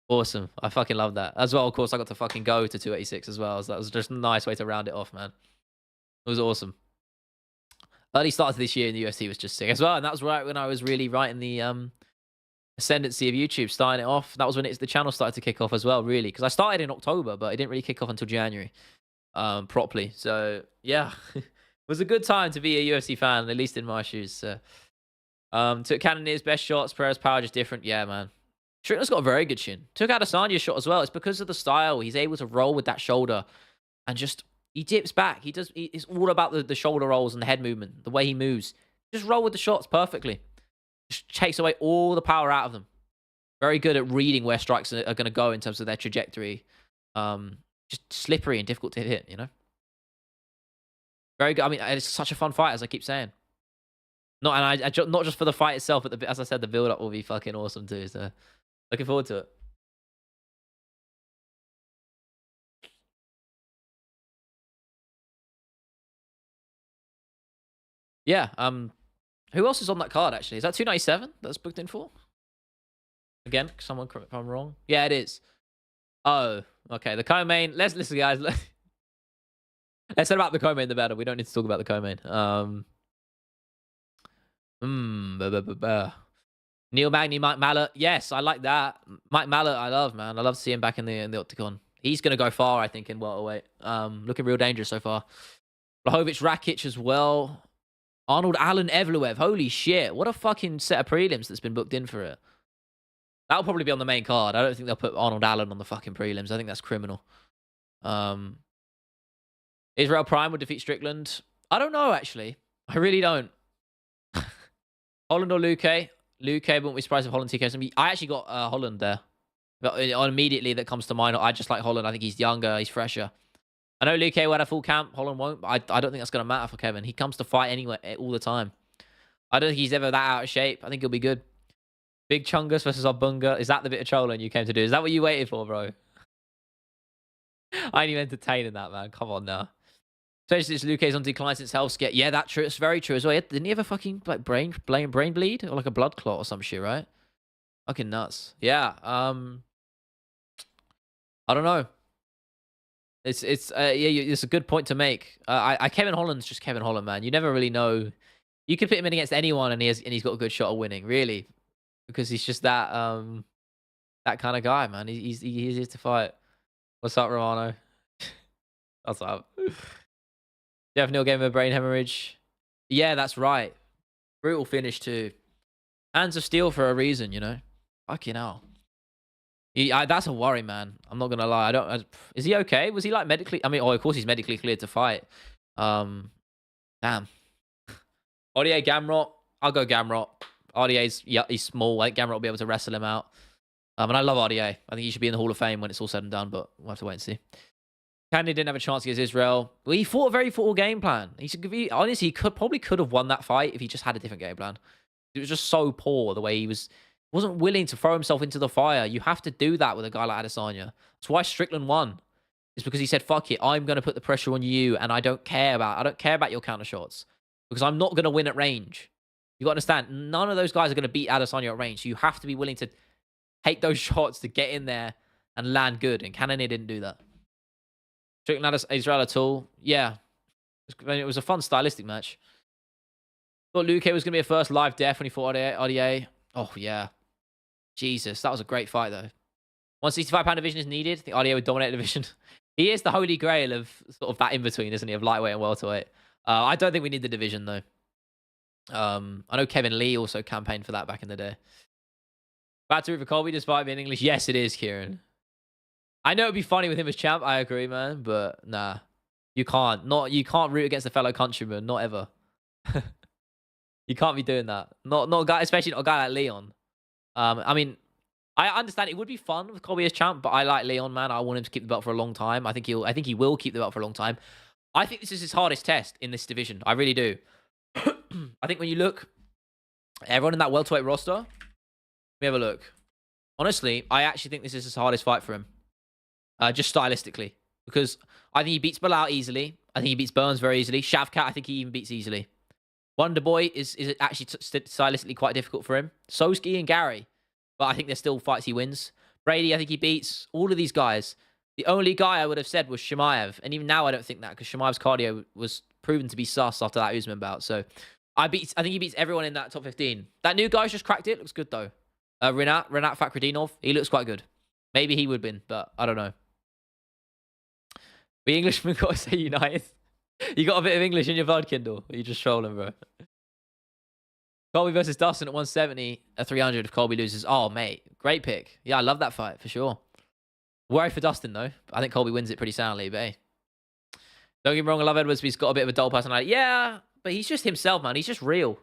Awesome. I fucking love that. As well, of course, I got to fucking go to 286 as well. So that was just a nice way to round it off, man. It was awesome. Early start to this year in the UFC was just sick as well. And that was right when I was really right in the ascendancy of YouTube, starting it off. That was when the channel started to kick off as well, really. Because I started in October, but it didn't really kick off until January properly. So, yeah. It was a good time to be a UFC fan, at least in my shoes. So. Took Cannonier's best shots. Pereira's power just different. Yeah, man. Strickland's got a very good chin. Took Adesanya's shot as well. It's because of the style. He's able to roll with that shoulder and just... He dips back. It's all about the shoulder rolls and the head movement, the way he moves. Just roll with the shots perfectly. Just takes away all the power out of them. Very good at reading where strikes are going to go in terms of their trajectory. Just slippery and difficult to hit, you know? Very good. I mean, it's such a fun fight, as I keep saying. Not just for the fight itself, but as I said, the build-up will be fucking awesome too. So, looking forward to it. Yeah. Who else is on that card, actually? Is that 297 that's booked in for? Again, someone correct if I'm wrong. Yeah, it is. Oh, okay. The co-main. Let's listen, guys. Let's say about the co-main the better. We don't need to talk about the co-main. Neil Magny, Mike Mallet. Yes, I like that. Mike Mallet, I love, man. I love to see him back in the octagon. He's gonna go far, I think, in welterweight. Looking real dangerous so far. Blachowicz, Rakic as well. Arnold Allen Evloev. Holy shit. What a fucking set of prelims that's been booked in for it. That'll probably be on the main card. I don't think they'll put Arnold Allen on the fucking prelims. I think that's criminal. Israel Prime would defeat Strickland. I don't know, actually. I really don't. Holland or Luque? Luque, wouldn't be surprised if Holland TKs him. I actually got Holland there. But immediately that comes to mind. I just like Holland. I think he's younger. He's fresher. I know Luque will have a full camp. Holland won't. But I don't think that's going to matter for Kevin. He comes to fight anyway all the time. I don't think he's ever that out of shape. I think he'll be good. Big Chungus versus Obunga. Is that the bit of trolling you came to do? Is that what you waited for, bro? I ain't even entertaining that, man. Come on now. Especially since Luque's on decline since health scare. Yeah, that's true. It's very true as well. Didn't he have a fucking like brain bleed or like a blood clot or some shit, right? Fucking nuts. Yeah. I don't know. It's a good point to make. Kevin Holland's just Kevin Holland, man. You never really know. You could put him in against anyone, and he's got a good shot of winning, really, because he's just that that kind of guy, man. He's easy to fight. What's up, Romano? What's up? Jeff Neal gave him a brain hemorrhage. Yeah, that's right. Brutal finish too. Hands of steel for a reason, you know. Fucking hell. That's a worry, man. I'm not gonna lie. Is he okay? Was he like medically? I mean, of course he's medically cleared to fight. Damn. RDA Gamrot. I'll go Gamrot. RDA's he's small. Like Gamrot will be able to wrestle him out. And I love RDA. I think he should be in the Hall of Fame when it's all said and done. But we'll have to wait and see. Kennedy didn't have a chance against Israel. Well, he fought a very full game plan. Honestly, he probably could have won that fight if he just had a different game plan. It was just so poor the way he wasn't willing to throw himself into the fire. You have to do that with a guy like Adesanya. That's why Strickland won. It's because he said, "Fuck it, I'm going to put the pressure on you, and I don't care about your counter shots because I'm not going to win at range." You got to understand, none of those guys are going to beat Adesanya at range. So you have to be willing to take those shots to get in there and land good. And Cannonier didn't do that. Strickland Israel at all. Yeah. It was a fun stylistic match. Thought Luque was going to be a first live death when he fought RDA. Oh, yeah. Jesus. That was a great fight, though. 165-pound division is needed. I think RDA would dominate the division. He is the holy grail of sort of that in-between, isn't he? Of lightweight and welterweight. I don't think we need the division, though. I know Kevin Lee also campaigned for that back in the day. Bad to root for Colby despite being English. Yes, it is, Kieran. I know it'd be funny with him as champ. I agree, man. But nah, you can't. You can't root against a fellow countryman. Not ever. You can't be doing that. Not a guy, especially not a guy like Leon. I mean, I understand it would be fun with Colby as champ, but I like Leon, man. I want him to keep the belt for a long time. I think he will keep the belt for a long time. I think this is his hardest test in this division. I really do. I think when you look, everyone in that welterweight roster, let me have a look. Honestly, I actually think this is his hardest fight for him. Just stylistically. Because I think he beats Bilal easily. I think he beats Burns very easily. Shavkat, I think he even beats easily. Wonderboy is actually stylistically quite difficult for him. Soski and Gary. But I think there's still fights he wins. Brady, I think he beats all of these guys. The only guy I would have said was Chimaev. And even now I don't think that, because Chimaev's cardio was proven to be sus after that Usman bout. So I think he beats everyone in that top 15. That new guy's just cracked it. Looks good, though. Renat Fakhretdinov, he looks quite good. Maybe he would win, but I don't know. We Englishmen got to say United. You got a bit of English in your blood, Kindle. Or you just trolling, bro? Colby versus Dustin at 170 at 300 if Colby loses. Oh, mate. Great pick. Yeah, I love that fight, for sure. Worried for Dustin, though. I think Colby wins it pretty soundly, but hey. Don't get me wrong, I love Edwards, but he's got a bit of a dull personality. Yeah, but he's just himself, man. He's just real.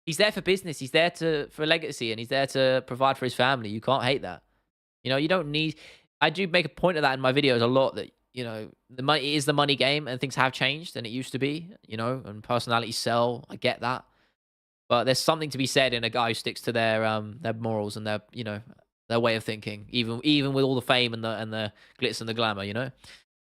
He's there for business. He's there for legacy, and he's there to provide for his family. You can't hate that. You know, you don't need... I do make a point of that in my videos a lot, that, you know, the money is the money game, and things have changed than it used to be, you know, and personalities sell. I get that. But there's something to be said in a guy who sticks to their morals and their, you know, their way of thinking, even with all the fame and the glitz and the glamour, you know?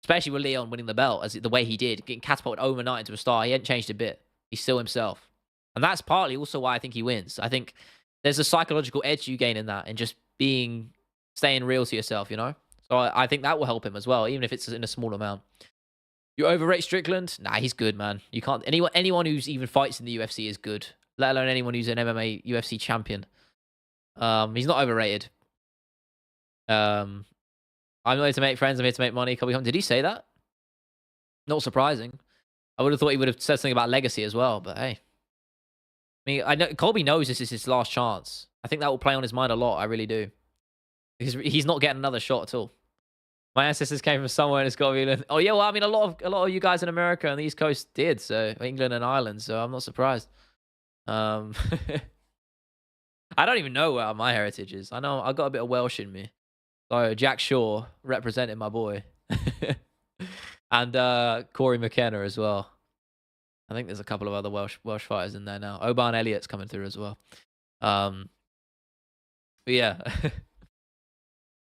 Especially with Leon winning the belt, as the way he did, getting catapulted overnight into a star. He hadn't changed a bit. He's still himself. And that's partly also why I think he wins. I think there's a psychological edge you gain in that, and just staying real to yourself, you know? So I think that will help him as well, even if it's in a small amount. You overrate Strickland? Nah, he's good, man. You can't... Anyone who's even fights in the UFC is good, let alone anyone who's an MMA UFC champion. He's not overrated. I'm not here to make friends. I'm here to make money. Colby, did he say that? Not surprising. I would have thought he would have said something about legacy as well, but hey. I mean, I know Colby knows this is his last chance. I think that will play on his mind a lot. I really do. Because he's not getting another shot at all. My ancestors came from somewhere, and it's got to be... Oh, yeah, well, I mean, a lot of you guys in America and the East Coast did, so England and Ireland, so I'm not surprised. I don't even know where my heritage is. I know I got a bit of Welsh in me. So Jack Shaw representing my boy. And Corey McKenna as well. I think there's a couple of other Welsh fighters in there now. Oban Elliott's coming through as well. But yeah.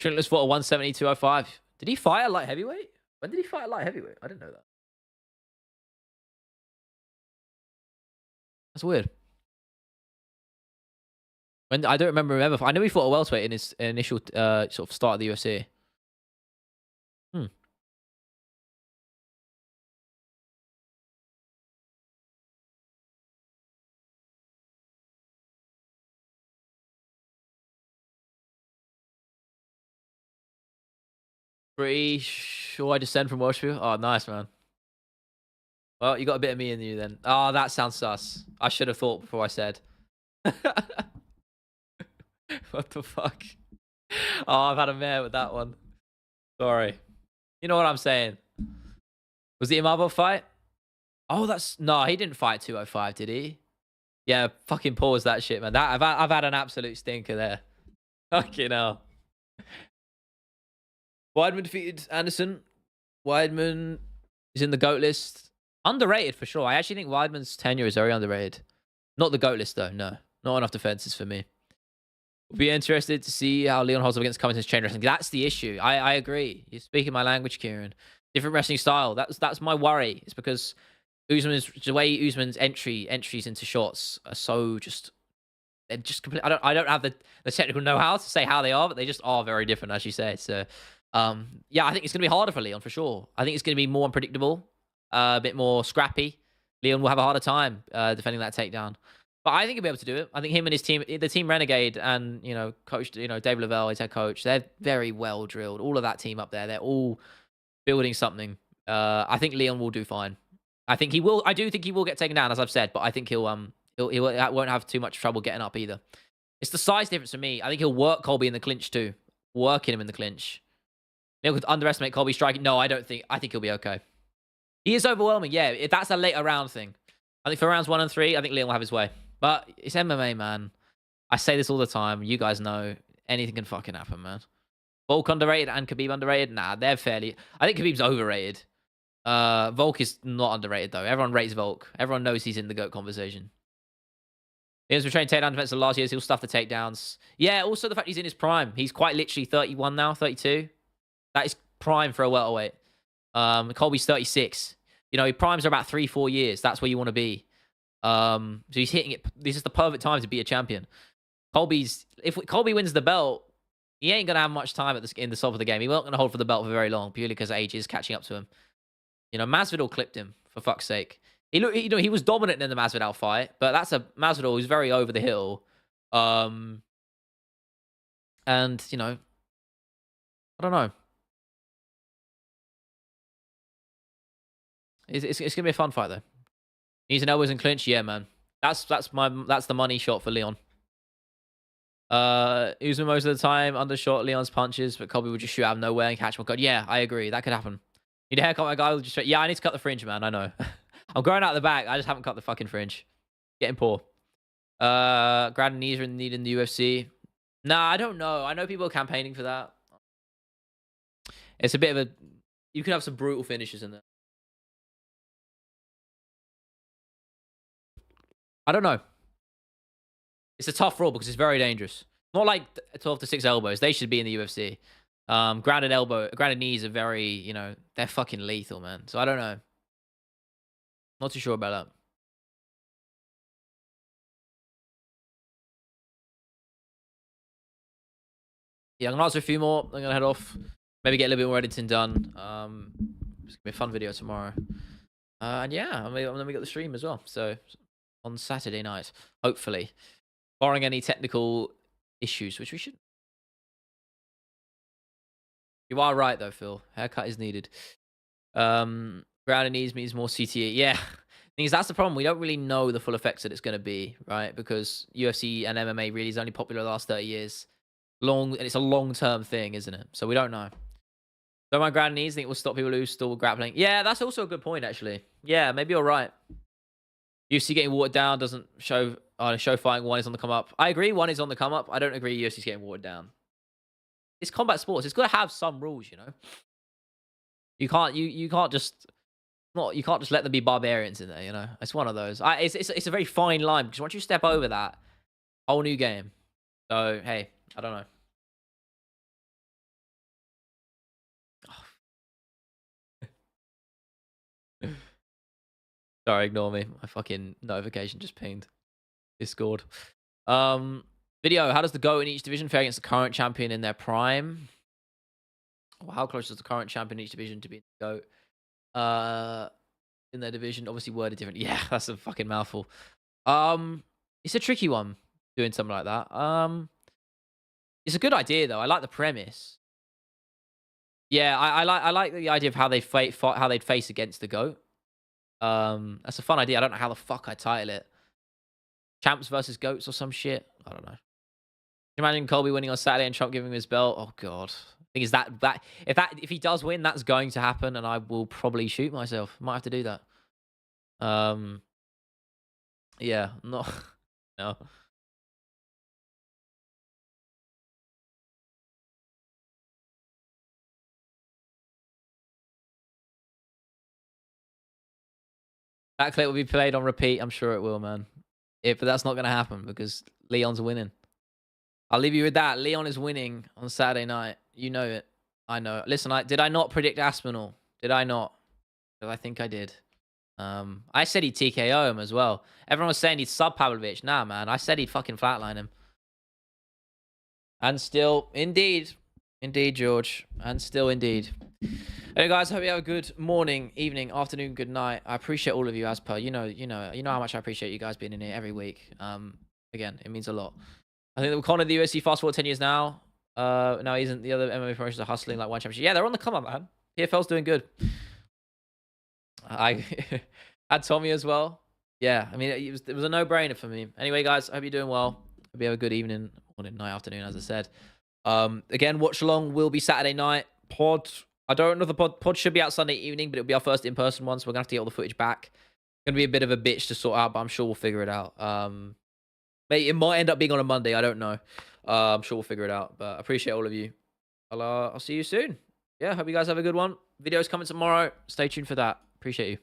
Shrintless fought a 170, 205. Did he fight at light heavyweight? When did he fight at light heavyweight? I didn't know that. That's weird. I don't remember. I know he fought a welterweight in his initial sort of start of the UFC. Pretty sure I descend from Welsh people. Oh, nice, man. Well, you got a bit of me in you then. Oh, that sounds sus. I should have thought before I said. What the fuck? Oh, I've had a mare with that one. Sorry. You know what I'm saying? Was the Imabo fight? Oh, no, he didn't fight 205, did he? Yeah, fucking pause that shit, man. I've had an absolute stinker there. Fucking hell. Weidman defeated Anderson. Weidman is in the GOAT list. Underrated for sure. I actually think Weidman's tenure is very underrated. Not the GOAT list, though. No. Not enough defenses for me. We'll be interested to see how Leon holds up against Covington's chain wrestling. That's the issue. I agree. You're speaking my language, Kieran. Different wrestling style. That's my worry. It's because the way Usman's entries into shots are so just... They're just complete. I don't have the technical know-how to say how they are, but they just are very different, as you say. So... yeah, I think it's going to be harder for Leon, for sure. I think it's going to be more unpredictable, a bit more scrappy. Leon will have a harder time defending that takedown. But I think he'll be able to do it. I think him and his team, the team Renegade and, you know, coach, you know, Dave Lavelle, his head coach, they're very well drilled. All of that team up there, they're all building something. I think Leon will do fine. I do think he will get taken down, as I've said, but I think he won't have too much trouble getting up either. It's the size difference for me. I think he'll work Colby in the clinch too. Working him in the clinch. Leon could underestimate Colby striking. No, I think he'll be okay. He is overwhelming. Yeah, if that's a later round thing. I think for rounds 1 and 3, I think Leon will have his way. But it's MMA, man. I say this all the time. You guys know anything can fucking happen, man. Volk underrated and Khabib underrated? Nah, they're fairly... I think Khabib's overrated. Volk is not underrated though. Everyone rates Volk. Everyone knows he's in the GOAT conversation. He was trained takedown defense the last years. He'll stuff the takedowns. Yeah, also the fact he's in his prime. He's quite literally 31 now, 32. That is prime for a welterweight. Colby's 36. You know, he primes are about 3-4 years. That's where you want to be. So he's hitting it. This is the perfect time to be a champion. If Colby wins the belt, he ain't gonna have much time in the top of the game. He won't gonna hold for the belt for very long, purely because age is catching up to him. You know, Masvidal clipped him for fuck's sake. He was dominant in the Masvidal fight, but that's a Masvidal who's very over the hill. And you know, I don't know. It's gonna be a fun fight though. Knees and elbows and clinch, yeah, man. That's the money shot for Leon. Using most of the time undershot Leon's punches, but Colby would just shoot out of nowhere and catch my god. Yeah, I agree. That could happen. Need a haircut, my guy will just yeah, I need to cut the fringe, man. I know. I'm growing out the back. I just haven't cut the fucking fringe. Getting poor. Grand knees are needed in the UFC. Nah, I don't know. I know people are campaigning for that. It's a bit of a... You could have some brutal finishes in there. I don't know. It's a tough rule because it's very dangerous. Not like 12 to 6 elbows. They should be in the UFC. Grounded knees are very, you know, they're fucking lethal, man. So I don't know. Not too sure about that. Yeah, I'm gonna answer a few more. I'm gonna head off. Maybe get a little bit more editing done. It's gonna be a fun video tomorrow. And yeah, and then we got the stream as well. So on Saturday night, hopefully, barring any technical issues, which we shouldn't. You are right though, Phil. Haircut is needed. Grounded knees means more CTE. Yeah. Things that's the problem. We don't really know the full effects that it's going to be, right? Because UFC and MMA really is only popular the last 30 years. And it's a long-term thing, isn't it? So we don't know. Don't mind grounded knees. Think it will stop people who still grappling. Yeah, that's also a good point, actually. Yeah, maybe you're right. UFC getting watered down doesn't show fighting. One is on the come up. I agree. One is on the come up. I don't agree. UFC's getting watered down. It's combat sports. It's got to have some rules, you know. You can't just let them be barbarians in there, you know. It's one of those. It's a very fine line because once you step over that, whole new game. So hey, I don't know. Sorry, ignore me. My fucking notification just pinged. Discord. Video. How does the GOAT in each division fare against the current champion in their prime? Well, how close is the current champion in each division to be the GOAT? In their division, obviously worded different. Yeah, that's a fucking mouthful. It's a tricky one doing something like that. It's a good idea though. I like the premise. Yeah, I like the idea of how they how they'd face against the GOAT. That's a fun idea. I don't know how the fuck I title it. Champs versus GOATs or some shit. I don't know. Can you imagine Colby winning on Saturday and Trump giving him his belt? Oh god. Thing is that if he does win, that's going to happen, and I will probably shoot myself. Might have to do that. Yeah, no. That clip will be played on repeat. I'm sure it will, man. But that's not going to happen because Leon's winning. I'll leave you with that. Leon is winning on Saturday night. You know it. I know. Listen, did I not predict Aspinall? Did I not? Because I think I did. I said he'd TKO him as well. Everyone was saying he'd sub Pavlovich. Nah, man. I said he'd fucking flatline him. And still, indeed, George. And still, indeed. Hey guys, hope you have a good morning, evening, afternoon, good night. I appreciate all of you as per. You know how much I appreciate you guys being in here every week. Again, it means a lot. I think that Conor the UFC fast forward 10 years now. Now isn't the other MMA promotions are hustling like one championship. Yeah, they're on the come up, man. PFL's doing good. I had Tommy as well. Yeah, I mean it was a no-brainer for me. Anyway, guys, I hope you're doing well. Hope you have a good evening, morning, night, afternoon, as I said. Again, watch along will be Saturday night. Pod. I don't know if the pod should be out Sunday evening, but it'll be our first in-person one, so we're gonna have to get all the footage back. Gonna be a bit of a bitch to sort out, but I'm sure we'll figure it out. It might end up being on a Monday. I don't know. I'm sure we'll figure it out. But I appreciate all of you. I'll see you soon. Yeah, hope you guys have a good one. Videos coming tomorrow. Stay tuned for that. Appreciate you.